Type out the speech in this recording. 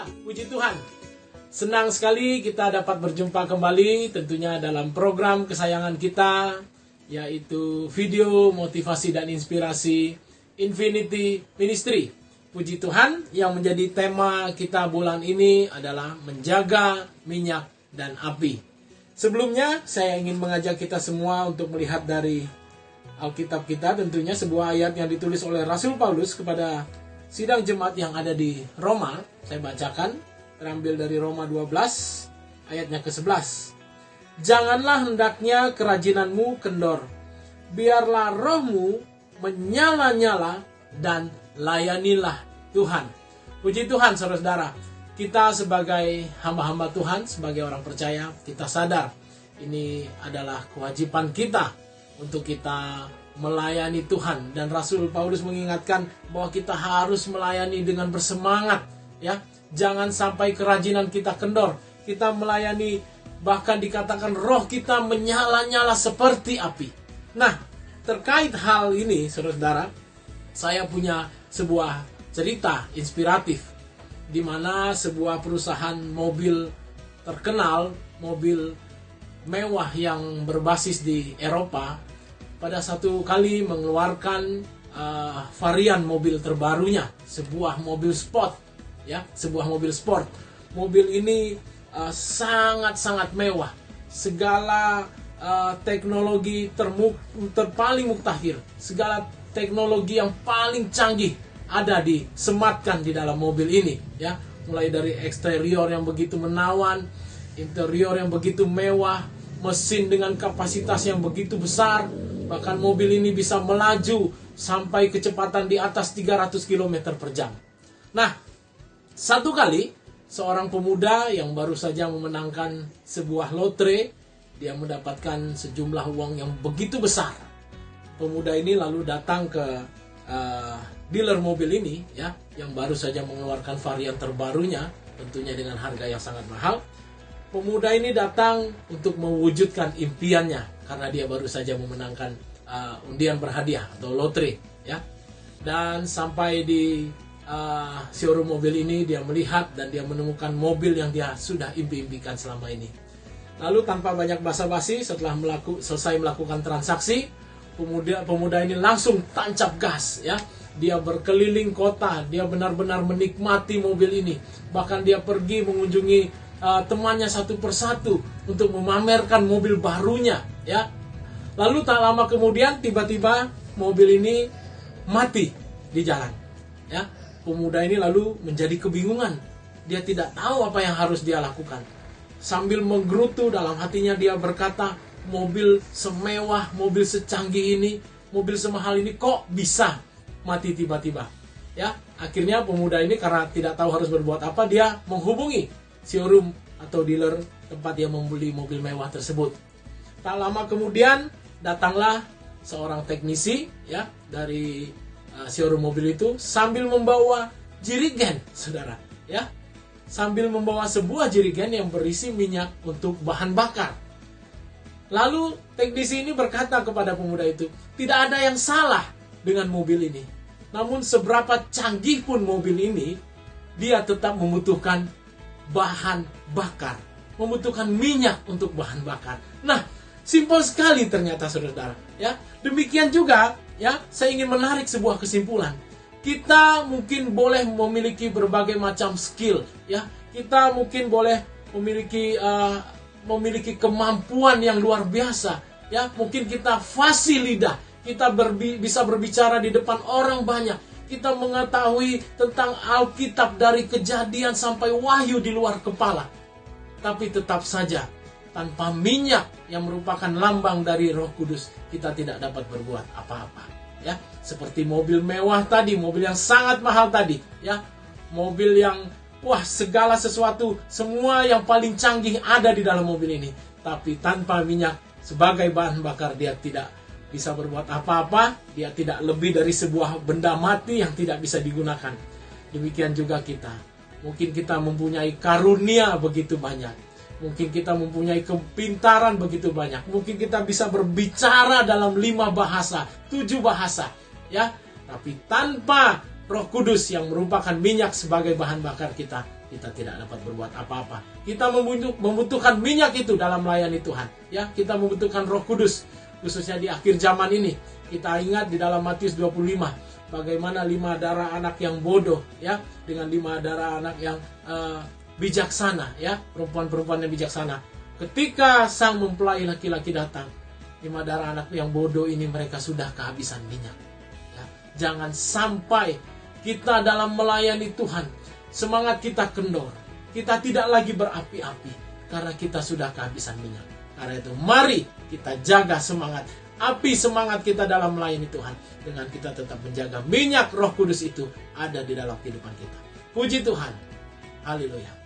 Puji Tuhan, senang sekali kita dapat berjumpa kembali tentunya dalam program kesayangan kita, yaitu video motivasi dan inspirasi Infinity Ministry. Puji Tuhan, yang menjadi tema kita bulan ini adalah menjaga minyak dan api. Sebelumnya, saya ingin mengajak kita semua untuk melihat dari Alkitab kita, tentunya sebuah ayat yang ditulis oleh Rasul Paulus kepada sidang jemaat yang ada di Roma. Saya bacakan, terambil dari Roma 12, ayatnya ke-11. Janganlah hendaknya kerajinanmu kendor, biarlah rohmu menyala-nyala dan layanilah Tuhan. Puji Tuhan, saudara-saudara, kita sebagai hamba-hamba Tuhan, sebagai orang percaya, kita sadar ini adalah kewajiban kita untuk kita melayani Tuhan. Dan Rasul Paulus mengingatkan bahwa kita harus melayani dengan bersemangat, ya. Jangan sampai kerajinan kita kendor. Kita melayani, bahkan dikatakan roh kita menyala-nyala seperti api. Nah, terkait hal ini, saudara-saudara, saya punya sebuah cerita inspiratif di mana sebuah perusahaan mobil terkenal, mobil mewah yang berbasis di Eropa, pada satu kali mengeluarkan varian mobil terbarunya, sebuah mobil sport, ya, sebuah mobil sport. Mobil ini sangat-sangat mewah, segala teknologi terpaling muktahir, segala teknologi yang paling canggih ada disematkan di dalam mobil ini, ya. Mulai dari eksterior yang begitu menawan, interior yang begitu mewah, mesin dengan kapasitas yang begitu besar. Bahkan mobil ini bisa melaju sampai kecepatan di atas 300 km per jam. Nah, satu kali seorang pemuda yang baru saja memenangkan sebuah lotre, dia mendapatkan sejumlah uang yang begitu besar. Pemuda ini lalu datang ke dealer mobil ini, ya, yang baru saja mengeluarkan varian terbarunya, tentunya dengan harga yang sangat mahal. Pemuda ini datang untuk mewujudkan impiannya karena dia baru saja memenangkan undian berhadiah atau lotre, ya. Dan sampai di showroom mobil ini, dia melihat dan dia menemukan mobil yang dia sudah impi-impikan selama ini. Lalu tanpa banyak basa-basi, setelah selesai melakukan transaksi, pemuda ini langsung tancap gas, ya. Dia berkeliling kota, dia benar-benar menikmati mobil ini. Bahkan dia pergi mengunjungi temannya satu persatu untuk memamerkan mobil barunya, ya. Lalu tak lama kemudian tiba-tiba mobil ini mati di jalan, ya. Pemuda ini lalu menjadi kebingungan. Dia tidak tahu apa yang harus dia lakukan. Sambil menggerutu dalam hatinya, dia berkata, mobil semewah, mobil secanggih ini, mobil semahal ini kok bisa mati tiba-tiba, ya. Akhirnya pemuda ini karena tidak tahu harus berbuat apa, dia menghubungi showroom atau dealer tempat dia membeli mobil mewah tersebut. Tak lama kemudian datanglah seorang teknisi, ya, dari showroom mobil itu sambil membawa jerigen, saudara, ya, sambil membawa sebuah jerigen yang berisi minyak untuk bahan bakar. Lalu teknisi ini berkata kepada pemuda itu, tidak ada yang salah dengan mobil ini. Namun seberapa canggih pun mobil ini, dia tetap membutuhkan bahan bakar, membutuhkan minyak untuk bahan bakar. Nah, simpel sekali ternyata, saudara, ya. Demikian juga, ya, saya ingin menarik sebuah kesimpulan. Kita mungkin boleh memiliki berbagai macam skill, ya. Kita mungkin boleh memiliki kemampuan yang luar biasa, ya. Mungkin kita fasih lidah, kita bisa berbicara di depan orang banyak. Kita mengetahui tentang Alkitab dari Kejadian sampai Wahyu di luar kepala. Tapi tetap saja, tanpa minyak yang merupakan lambang dari Roh Kudus, kita tidak dapat berbuat apa-apa, ya. Seperti mobil mewah tadi, mobil yang sangat mahal tadi, ya. Mobil yang, wah, segala sesuatu, semua yang paling canggih ada di dalam mobil ini. Tapi tanpa minyak sebagai bahan bakar, dia tidak bisa berbuat apa-apa. Dia tidak lebih dari sebuah benda mati yang tidak bisa digunakan. Demikian juga kita. Mungkin kita mempunyai karunia begitu banyak. Mungkin kita mempunyai kepintaran begitu banyak. Mungkin kita bisa berbicara dalam 5 bahasa, 7 bahasa, ya. Tapi tanpa Roh Kudus yang merupakan minyak sebagai bahan bakar kita, kita tidak dapat berbuat apa-apa. Kita membutuhkan minyak itu dalam melayani Tuhan. Ya, kita membutuhkan Roh Kudus, khususnya di akhir zaman ini. Kita ingat di dalam Matius 25, bagaimana 5 darah anak yang bodoh, ya, dengan 5 darah anak yang bijaksana, ya, perempuan-perempuan yang bijaksana. Ketika sang mempelai laki-laki datang, 5 darah anak yang bodoh ini mereka sudah kehabisan minyak. Ya, jangan sampai kita dalam melayani Tuhan, semangat kita kendor, kita tidak lagi berapi-api karena kita sudah kehabisan minyak. Karena itu mari kita jaga semangat, api semangat kita dalam melayani Tuhan, dengan kita tetap menjaga minyak Roh Kudus itu ada di dalam kehidupan kita. Puji Tuhan. Haleluya.